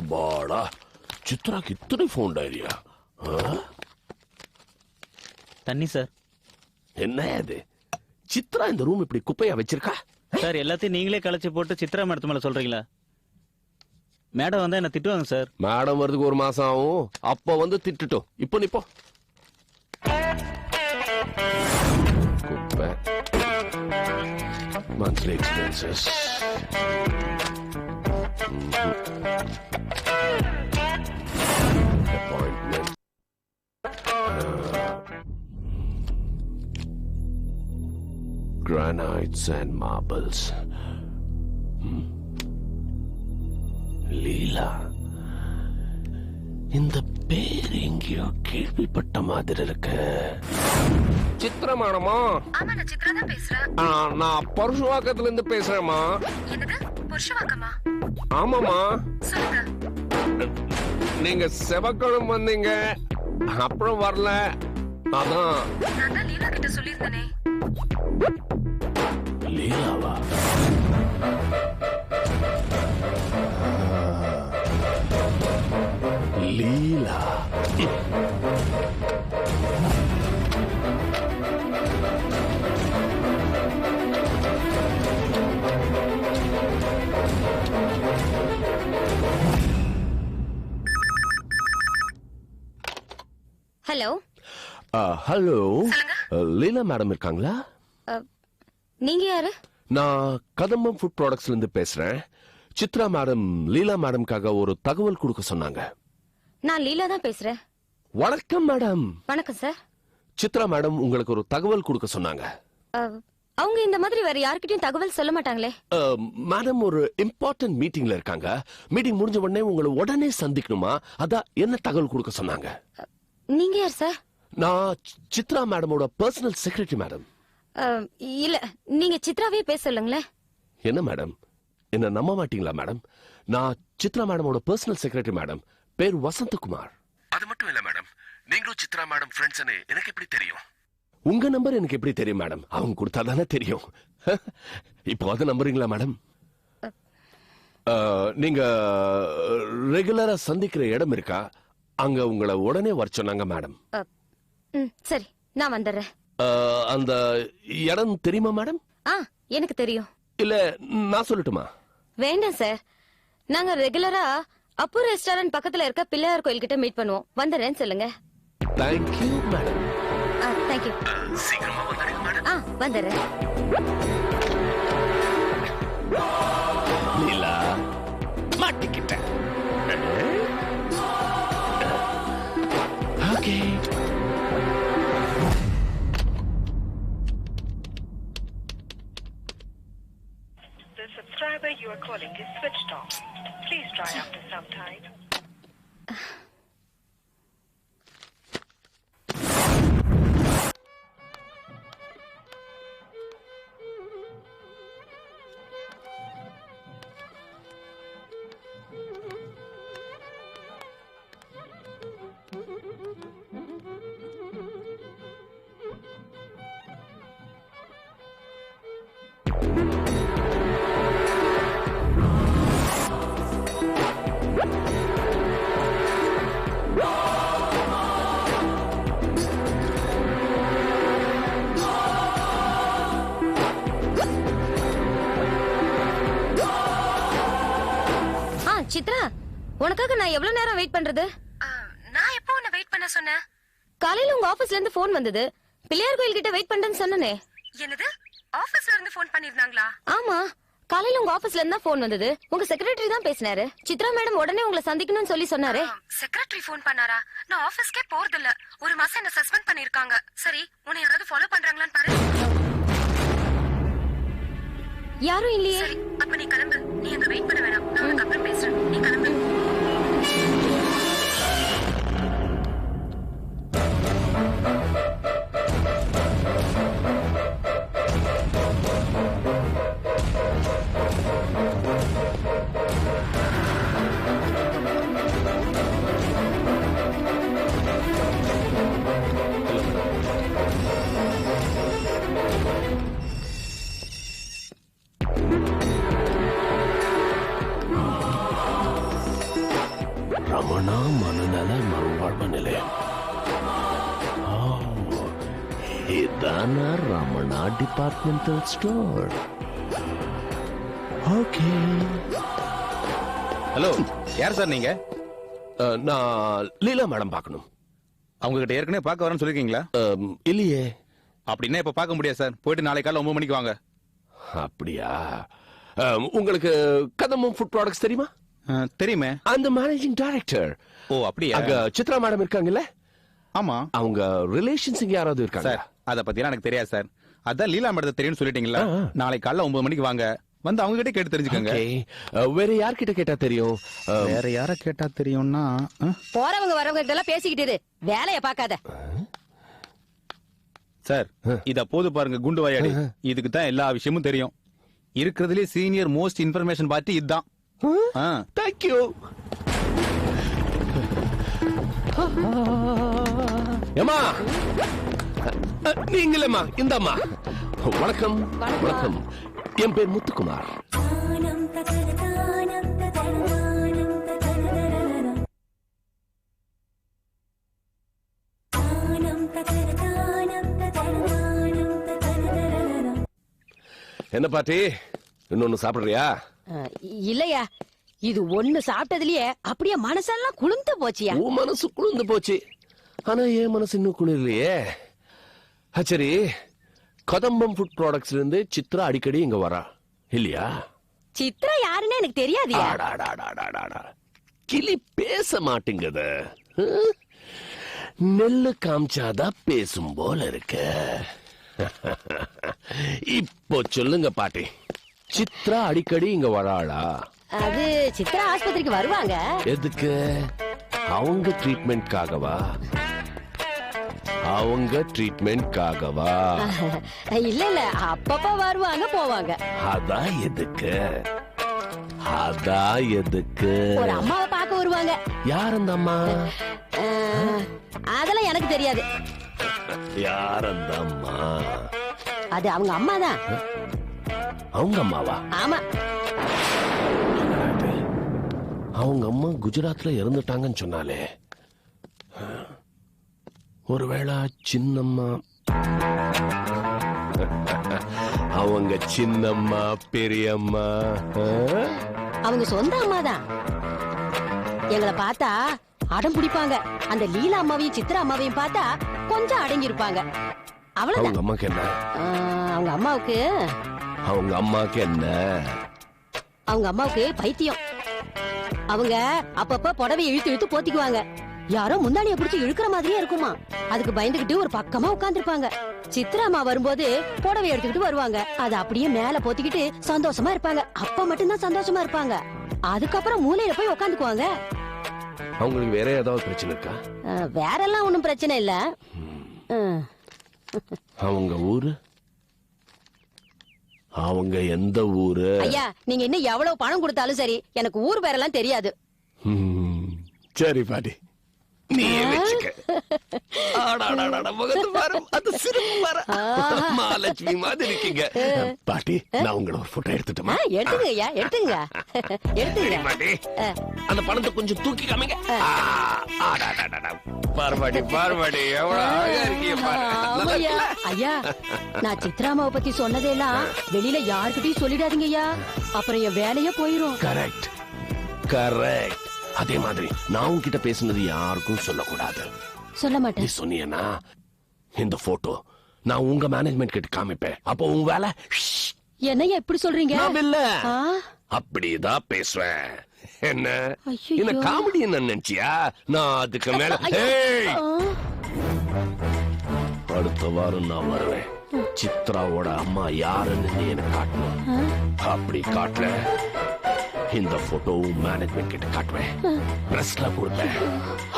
அப்பாடா, சித்ராக்கு இத்தனை போன் டைரியா? தண்ணி சார். என்ன அது? சித்ரா இந்த ரூம் இப்படி குப்பையா வச்சிருக்கா? சார் எல்லாத்தையும் நீங்களே களைச்சு போட்டு சித்ரா மேடத்து மேல சொல்றீங்களா? மேடம் வந்தா என்ன திட்டுவாங்க சார். மேடம் வரதுக்கு ஒரு மாசம் ஆகும், அப்ப வந்து திட்டுட்டோம். இப்போ நிப்போ. குப்பை, monthly expenses, appointment, granites and marbles. லீலா, இந்த பேர் எங்கேயோ கேள்விப்பட்ட மாதிரி இருக்கு. சித்ரா மேடமா? ஆமா, நான் சித்ரா தான் பேசுறேன். நான் பரசுவாக்கத்துல இருந்து பேசுறேம்மா. என்னது, பரசுவாக்கமா? ஆமாமா. சொல்லுங்க. நீங்க செவ்வாய்க்கிழமை வந்தீங்க, அப்புறம் வரல. அதான் நான் தான் லீலா கிட்ட சொல்லியிருந்தேனே. லீலாவா? லீலா ஹலோ. ஹலோ, லீலா மேடம் இருக்காங்களா? நீங்க யாரு? நான் கதம்பம் ஃபுட் ப்ராடக்ட்ஸ்ல இருந்து பேசுறேன். சித்ரா மேடம் லீலா மேடம்காக ஒரு தகவல் கொடுக்க சொன்னாங்க. நான் லீலா தான் பேசுறேன். வணக்கம் மேடம். வணக்கம் சார். சித்ரா மேடம் உங்களுக்கு ஒரு தகவல் கொடுக்க சொன்னாங்க. அவங்க இந்த மாதிரி வேற யார்கிட்டயும் தகவல் சொல்ல மாட்டாங்களே. மேடம் ஒரு இம்பார்ட்டன்ட் மீட்டிங்ல இருக்காங்க. மீட்டிங் முடிஞ்ச உடனே உங்களை உடனே சந்திக்கணுமா, அதான் என்ன தகவல் கொடுக்க சொன்னாங்க. நீங்க யார் சார்? நான் சித்ரா மேடமோட பர்சனல் செக்ரட்டரி மேடம். இல்ல, நீங்க சித்ராவே பேச சொல்லுங்களேன். என்ன மேடம், என்ன நம்ப மாட்டீங்களா மேடம்? நான் சித்ரா மேடமோட பர்சனல் செக்ரட்டரி மேடம். பேர் வசந்தகுமார். அது மட்டும் இல்ல மேடம், நீங்களும் சித்ரா மேடம் ஃப்ரெண்ட்ஸ் எனக்கு எப்படி தெரியும்? உங்க நம்பர் எனக்கு எப்படி தெரியும் மேடம்? அவங்க கொடுத்தா தானே தெரியும். இப்போ அதை நம்புறீங்களா மேடம்? நீங்க ரெகுலரா சந்திக்கிற இடம் இருக்கா? அங்க உங்களை உடனே வர சொன்னாங்க மேடம். சரி, நான் வந்துடுறேன். அந்த இடம் தெரியுமா மேடம்? எனக்கு தெரியும். இல்ல நான் சொல்லட்டுமா? வேண்டாம் சார், நாங்க ரெகுலரா அப்பு ரெஸ்டாரண்ட் பக்கத்துல இருக்க பிள்ளையார் கோயில் கிட்ட மீட் பண்ணுவோம். வந்துடுறேன் சொல்லுங்க. Thank you madam. தேங்க்யூ. சீக்கிரமா வந்துடுங்க மேடம். வந்துடுறேன். லீலா மாட்டிக்கிட்டேன். Okay. The subscriber you are calling is switched off. Please try after some time. Chitra, உனக்காக நான் எவ்வளவு நேரம் வெயிட் பண்றது? நான் எப்போ உன்னை வெயிட் பண்ண சொன்னேன்? காலையில உங்க ஆபீஸ்ல இருந்து போன் வந்தது. பிள்ளையார் கோயில் கிட்ட வெயிட் பண்றேன்னு சொன்னனே. என்னது, ஆபீஸ்ல இருந்து போன் பண்ணிருந்தாங்களா? ஆமா, காலையில உங்க ஆபீஸ்ல இருந்து போன் வந்தது. உங்க செக்ரட்டரி தான் பேசினாரு. சித்ரா மேடம் உடனே உங்களை சந்திக்கணும்னு சொல்லி சொன்னாரு. செக்ரட்டரி போன் பண்ணாரா? நான் ஆபீஸ்க்கே போறது இல்ல. ஒரு மாசம் என்ன சஸ்பெண்ட் பண்ணிருக்காங்க. சரி, உன்னை யாராவது ஃபாலோ பண்றாங்களான்னு பாரு. யாரும் இல்லையே. சரி, அப்ப நீ கிளம்பு. நீ அங்க வெயிட் பண்ண வேணாம். நான் உனக்கு அப்புறம் பேசுறேன். நீ கிளம்பு. இதானா Ramana departmental store. Okay. Hello, யார் சார் நீங்க? நான் லீலா மேடம் பார்க்கணும். அவங்க கிட்ட ஏற்கனவே பார்க்க வரேன்னு சொல்லிருக்கீங்களா? இல்லையே. அப்படின்னா இப்ப பார்க்க முடியாது சார். போயிட்டு நாளை காலைல 9 மணிக்கு வாங்க. அப்படியா? உங்களுக்கு கதம்பம் ஃபுட் ப்ராடக்ட்ஸ் தெரியுமா? தெரியுமே. அந்த மேனேஜிங் டைரக்டர். ஓ அப்படியா? அங்க சித்ரா மேடம் இருக்காங்கல்ல? ஆமா. அவங்க ரிலேஷன்ஸ் இங்க யாராவது இருக்காங்க? சார் அத பத்திலாம் எனக்கு தெரியாது சார். அதான் லீலா மேடத்தை தெரியும்னு சொல்லிட்டீங்களா? நாளை காலைல 9 மணிக்கு வாங்க. வந்து அவங்க கிட்ட கேட்டு தெரிஞ்சுக்கோங்க. வேற யார்கிட்ட கேட்டா தெரியும்? வேற யார கேட்டா தெரியும்னா போறவங்க வரவங்க இதெல்லாம் பேசிக்கிட்டு இரு. வேலைய பார்க்காத. சார் இத போது பாருங்க குண்டு வாயாடி. இதுக்கு தான் எல்லா விஷயமும் தெரியும். இருக்கிறதுலே சீனியர் மோஸ்ட் இன்ஃபர்மேஷன் பார்ட்டி இதுதான். Thank you. ஏமா நீங்களேம்மா, இந்தம்மா. வணக்கம். வணக்கம். என் பேர் முத்துக்குமார். என்ன பாட்டி, இன்னொன்னு சாப்பிடுறியா? இல்லையா, இது ஒண்ணு சாப்பிட்டதுலயே அப்படியே மனசெல்லாம் குளிர்ந்து போச்சியா. உன் மனசு குளிர்ந்து போச்சு, ஆனா என் மனசு இன்னும் குளிரலையே. சரி, கதம்பம் ஃபுட் ப்ராடக்ட்ஸ்ல இருந்து சித்ரா அடிக்கடி இங்க வரா இல்லையா? சித்ரா யாருன்னு எனக்கு தெரியாதியா. கிளி பேச மாட்டேங்குது. நெல்லு காமிச்சாதான் பேசும் போல இருக்கு. இப்போ சொல்லுங்க பாட்டி, சித்ரா அடிக்கடி இங்க வராளா? அது சித்ரா ஆஸ்பத்திரிக்கு வருவாங்க. எதுக்கு? அவங்க ட்ரீட்மெண்ட்காகவா? அவங்க ட்ரீட்மெண்ட்காகவா? இல்ல இல்ல, அப்பப்ப வருவாங்க போவாங்க. அதான் எதுக்கு? அதான் எதுக்கு? ஒரு அம்மாவை பார்க்க வருவாங்க. யார் அந்த அம்மா? அதெல்லாம் எனக்கு தெரியாது. யார் அந்த அம்மா? அது அவங்க அம்மா தான். அவங்க அம்மாவா? ஆமா. அவங்க அம்மா குஜராத்ல இறந்துட்டாங்கன்னு சொன்னாலே. ஒருவேளை சின்னம்மா? அவங்க சின்னம்மா பெரியம்மா? அவங்க சொந்த அம்மா தான். எங்களை பார்த்தா அடம் பிடிப்பாங்க. அந்த லீலா அம்மாவையும் சித்ரா அம்மாவையும் பார்த்தா கொஞ்சம் அடங்கி இருப்பாங்க. அவ்வளவுதான். அவங்க அம்மாக்கு என்ன? அவங்க அம்மாவுக்கு அவங்க அம்மாக்கு என்ன? அவங்க அம்மாவுக்கு பைத்தியம். அவங்க அப்பப்ப புடவையை இழுத்து இழுத்து போத்திக்குவாங்க. யாரோ முந்தானிய பிடிச்சி இழுக்கிற மாதிரியே இருக்குமா. அதுக்கு பயந்துகிட்டு ஒரு பக்கமா உட்கார்ந்துருப்பாங்க. சித்ரா அம்மா வரும்போது புடவை எடுத்துக்கிட்டு வருவாங்க. அது அப்படியே மேல போத்திக்கிட்டு சந்தோஷமா இருப்பாங்க. அப்ப மட்டும்தான் சந்தோஷமா இருப்பாங்க. அதுக்கப்புறம் மூலையில போய் உட்காந்துக்குவாங்க. அவங்களுக்கு வேற ஏதாவது பிரச்சனை இருக்கா? வேற எல்லாம் ஒண்ணும் பிரச்சனை இல்ல. அவங்க ஊரு? அவங்க எந்த ஊரு? ஐயா, நீங்க இன்னும் எவ்வளவு பணம் கொடுத்தாலும் சரி, எனக்கு ஊர் பேரெல்லாம் தெரியாது. சரி பாட்டி, நீ வச்சுக்க. மகாலட்சுமி மாதிரி இருக்கீங்க பாட்டி. நான் உங்களை ஒரு போட்டோ எடுத்துட்டோமா? எடுத்துங்க ஐயா, எடுத்துங்க எடுத்துங்க பாட்டி. அந்த பணத்தை கொஞ்சம் தூக்கி காமிங்க. பார்வாடி பார்வாடி, எவ்வளவு அழகா இருக்கீங்க. ஐயா, நான் சித்ராமாவை பத்தி சொன்னதெல்லாம் வெளியில யாருக்கிட்டையும் சொல்லிடாதீங்க ஐயா. அப்புறம் என் வேலையே போயிரும். Correct correct. அதே மாதிரி நான் உன்கிட்ட பேசுனது யாருக்கும் சொல்லக்கூடாது. சொல்ல மாட்டேன். நீ சொன்னீங்கன்னா இந்த போட்டோ நான் உங்க மேனேஜ்மெண்ட் கிட்ட காமிப்பேன். அப்போ உன் வேலை. என்னையா இப்படி சொல்றீங்க? இல்ல, அப்படிதான் பேசுவேன். என்ன என்ன காமெடி என்ன நினைச்சியா? நான் அதுக்கு மேல. அடுத்த வாரம் நான் வருவேன். சித்ராவோட அம்மா யாருன்னு நீ எனக்கு காட்டணும். அப்படி காட்டல, இந்த போட்டோ மேனேஜ்மெண்ட் கிட்ட காட்டுவேன். பிரஸ்ல கொடுப்பேன்.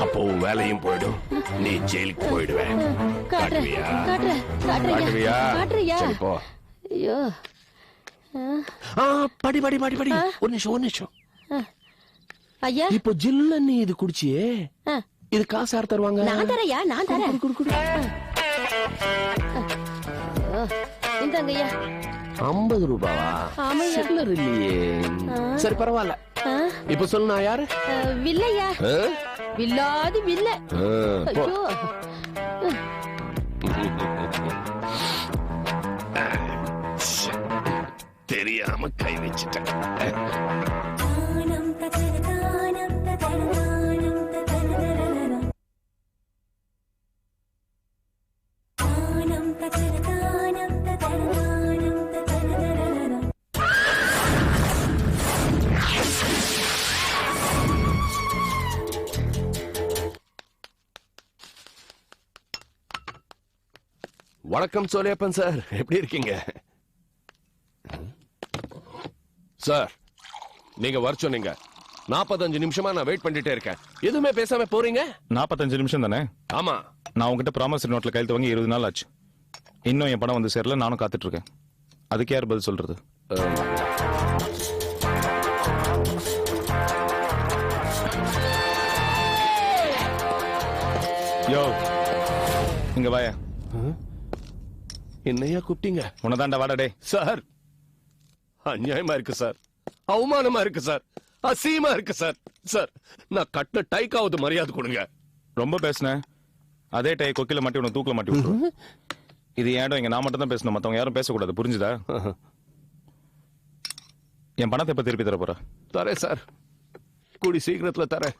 அப்போ வேலையும் போயிடும், நீ ஜெயிலுக்கு போயிடுவேன். காட்டுவியா? காட்டுவியா? சரி போ. ஐயோ, படி படி படி படி. ஒரு நிமிஷம் ஒரு நிமிஷம். ஐயா, இப்போ ஜில்ல நீ இது குடிச்சியே, இது காசு யார் தருவாங்க? நான் தரையா, நான் தரேன். இந்தாங்க ஐயா. 50 ரூபாவா? சில்லர் இல்லையே. சரி பரவாயில்ல. இப்ப சொல்லு, நான் யாரு? வில்லையா, வில்லாதி வில்ல. ஐயோ. தெரியாம கை வச்சுட்டேன். வணக்கம் சோலையப்பன் சார், எப்படி இருக்கீங்க சார்? நீங்க வர சொன்னீங்க. 45 நிமிஷமா நான் வெயிட் பண்ணிட்டே இருக்கேன். எதுவுமே பேசாம போறீங்க. 45 நிமிஷம் தானே? ஆமா. நான் உங்ககிட்ட ப்ராமிசரி நோட்ல கையெழுத்து வாங்கி 20 நாள் ஆச்சு. இன்னும் என் பணம் வந்து சேரல. நானும் காத்துட்டு இருக்கேன். அதுக்கு யார் பதில் சொல்றது? யோ, இங்க வாயா. என்னையா கூப்பிட்டீங்க? உன்னதாண்டா வாடா டே. சார், அநியாயமா இருக்கு சார், அவமானமா இருக்கு சார், அசியமா இருக்கு சார். சார், நான் கட்டின டைக்காவது மரியாதை கொடுங்க. ரொம்ப பேசுனேன். அதே டை கொக்கில மாட்டி உன்னை தூக்கல மாட்டி விட்டுரு. இது ஏன் இங்க நான் மட்டும் தான் பேசணும், மத்தவங்க யாரும் பேசக்கூடாது. புரிஞ்சுதா? என் பணத்தை எப்ப திருப்பி தர போற? தரேன் சார், கூடி சீக்கிரத்துல தரேன்.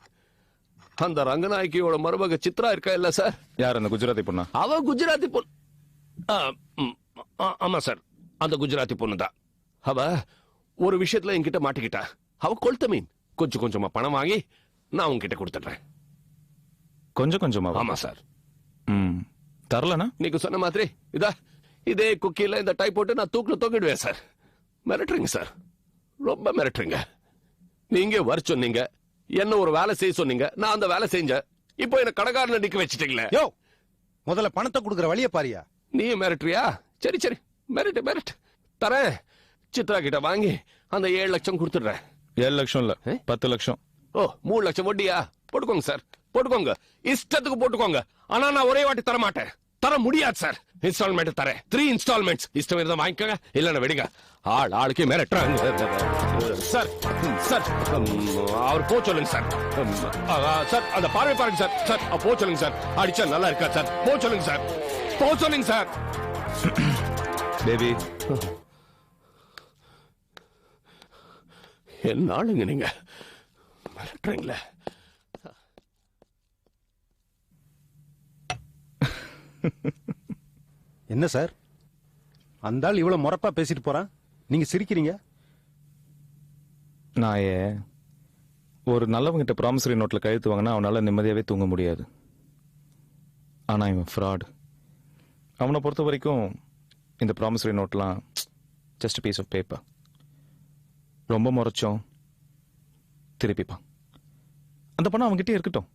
அந்த ரங்கநாயகியோட மருமக சித்ரா இருக்கா இல்ல சார்? யார் அந்த குஜராத்தி பொண்ணா? அவ குஜராத்தி பொண்ணு. ஆமா சார், அந்த குஜராத்தி பொண்ணு தான். அவ ஒரு விஷயத்துல என்கிட்ட மாட்டிக்கிட்டா. அவ கொளுத்த மீன். கொஞ்சம் கொஞ்சமா பணம் வாங்கி நான் உங்ககிட்ட கொடுத்துட்றேன். கொஞ்சம் கொஞ்சமா? ஆமா சார். தரலனா நீங்க சொன்ன மாதிரி இதே குக்கில இந்த டை போட்டு நான் தூக்கில தொங்கிடுவேன் சார். மிரட்டுறீங்க சார், ரொம்ப மிரட்டுறீங்க. நீங்க வர சொன்னீங்க, என்ன ஒரு வேலை செய்ய சொன்னீங்க, நான் அந்த வேலை செஞ்சேன். இப்போ என்ன கடைக்காரனை நிக்க வச்சிட்டீங்களே. யோ, முதல்ல பணத்தை கொடுக்குற வழிய பாரியா. நீ மிரட்டுறியா? சரி சரி, மிரட்டு மிரட்டு. தரேன். சித்ரா கிட்ட வாங்கி அந்த 7 லட்சம் கொடுத்துடுறேன். 7 லட்சம் இல்ல, 10 லட்சம். ஓ, 3 லட்சம் வட்டியா? போட்டுக்கோங்க சார், போட்டுக்கோங்க. இஷ்டத்துக்கு போட்டுக்கோங்க. ஆனா நான் ஒரே வாட்டி தர மாட்டேன். தர முடியாது சார். இன்ஸ்டால்மெண்ட் தரேன். 3 இன்ஸ்டால்மெண்ட்ஸ். இஷ்டம் இருந்தா வாங்கிக்கோங்க, இல்லன்னா வெடிங்க. ஆளுக்கே மிரட்டுறாங்க சார். சார், அவர் போ சொல்லுங்க சார். சார், அந்த பார்வை பாருங்க சார். சார், போ சொல்லுங்க சார். அடிச்சா நல்லா இருக்கா சார்? போ சொல்லுங்க சார், போ சொல்லுங்க சார். பேபி, என்ன ஆளுங்க நீங்க, மிரட்டுறீங்களே. என்ன சார், அந்த ஆள் இவ்வளவு முறப்பா பேசிட்டு போறான், நீங்க சிரிக்கிறீங்க? நான் ஒரு நல்லவங்கிட்ட ப்ராமிசரி நோட்ல கையெழுத்து வாங்கினா அவனால நிம்மதியாவே தூங்க முடியாது. ஆனா இவன் ஃப்ராட். அவனை பொறுத்த வரைக்கும் இந்த ப்ராமிசரி நோட்லாம் ஜஸ்ட் பீஸ் ஆஃப் பேப்பர். ரொம்ப முறைச்சோம் திருப்பிப்பான். அந்த பணம் அவன்கிட்டே இருக்கட்டும்.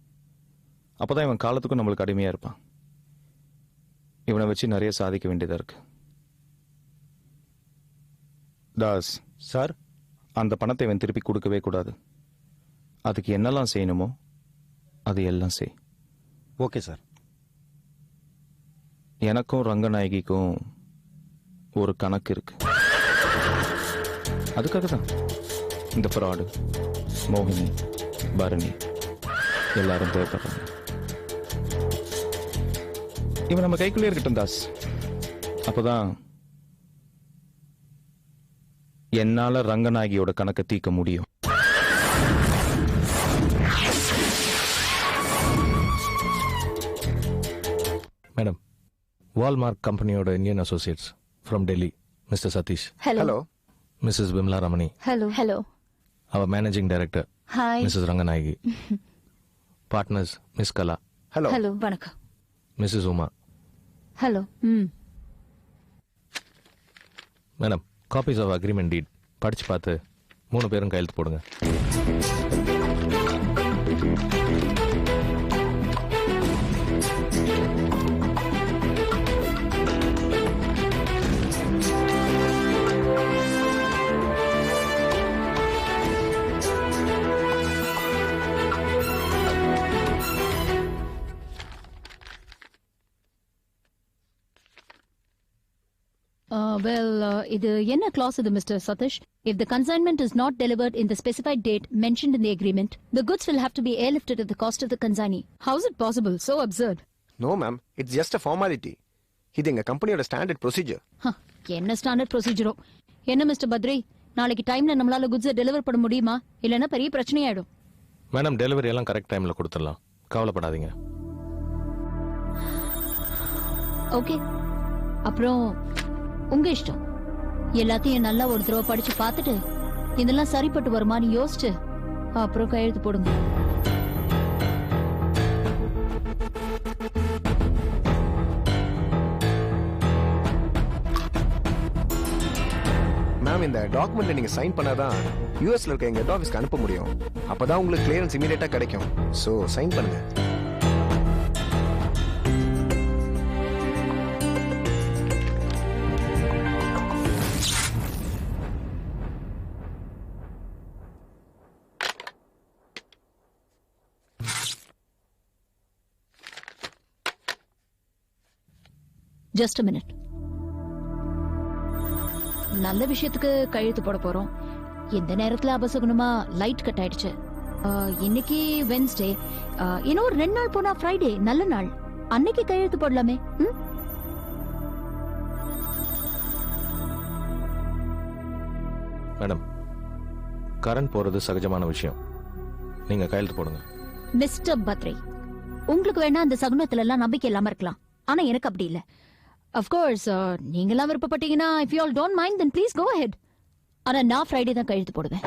அப்பதான் இவன் காலத்துக்கும் நம்மளுக்கு அடிமையா இருப்பான். இவனை வச்சு நிறைய சாதிக்க வேண்டியதா இருக்கு. தாஸ் சார், அந்த பணத்தை இவன் திருப்பி கொடுக்கவே கூடாது. அதுக்கு என்னெல்லாம் செய்யணுமோ அது எல்லாம் செய். Okay sir. எனக்கும் ரங்கநாயகிக்கும் ஒரு கணக்கு இருக்கு. அதுக்காக தான் இந்த ஃப்ராடு, மோகினி, பரணி எல்லாரும் தேவைப்படுறாங்க. இவன் நம்ம கைக்குள்ளே இருக்கட்டும் தாஸ். அப்பதான் என்னால ரங்கநாயகியோட கணக்கை தீர்க்க முடியும். மேடம், வால்மார்க் கம்பெனியோட Indian associates from Delhi, mister Satish. Hello. Mrs Vimala Ramani. Hello. Hello. அவர் managing director hi. Mrs Ranganayaki. Partners miss Kala. Hello. Hello. வணக்கம். Mrs Uma. Hello. Madam, copies of agreement deed படிச்சு பார்த்து 3 பேரும் கையெழுத்து போடுங்க. இது என்ன clause இது Mr. Satish? If the consignment is not delivered in the specified date mentioned in the agreement, the goods will have to be airlifted at the cost of the consignee. How is it possible? So absurd. No ma'am, it's just a formality. இது எங்க கம்பெனியோட standard procedure. என்ன standard ப்ரொசீஜரோ? என்ன mister Badri, நாளைக்கு டைம்ல நம்மளால குட்ஸை deliver பண்ண முடியுமா? இல்லைன்னா பெரிய பிரச்சனையாயிடும். மேடம் டெலிவரி எல்லாம் கரெக்ட் டைம்ல கொடுத்துடலாம், கவலைப்படாதீங்க. ஓகே, அப்புறம் உங்க இஷ்டம். எல்லாத்தையும் நல்லா ஒரு தடவை படிச்சு பார்த்துட்டு இதெல்லாம் சரிப்பட்டு வருமான்னு யோசிச்சு அப்புறம் கையெழுத்து போடுங்க. மேம், இந்த டாக்குமெண்ட்ல நீங்க சைன் பண்ணாதான் யூஎஸ்ல இருக்க எங்க ஹெட் ஆஃபீஸ்க்கு அனுப்ப முடியும். அப்பதான் உங்களுக்கு கிளியரன்ஸ் இமீடியட்டா கிடைக்கும். சோ சைன் பண்ணுங்க. Just a minute. நல்ல விஷயத்துக்கு கையெழுத்து போட போறோம். எந்த நேரத்துல அபசகுணமா லைட் கட் ஆயிடுச்சு. இன்னைக்கு வென்ஸ்டே, இன்னும் ஒரு 2 நாள் போனா ஃப்ரைடே, நல்ல நாள். அன்னைக்கு கையெழுத்து போடலாமே. மேடம், கரண்ட் போறது சகஜமான விஷயம். நீங்க கையெழுத்து போடுங்க. மிஸ்டர் பத்ரி, உங்களுக்கு வேணா அந்த சகுனத்துல எல்லாம் நம்பிக்கை இல்லாம இருக்கலாம். ஆனா எனக்கு அப்படி இல்ல. Of course, நீங்களாம் விருப்பப்பட்டீங்கன்னா if you all don't mind then please go ahead. ஆனா நான் ஃப்ரைடே தான் கையெழுத்து போடுவேன்.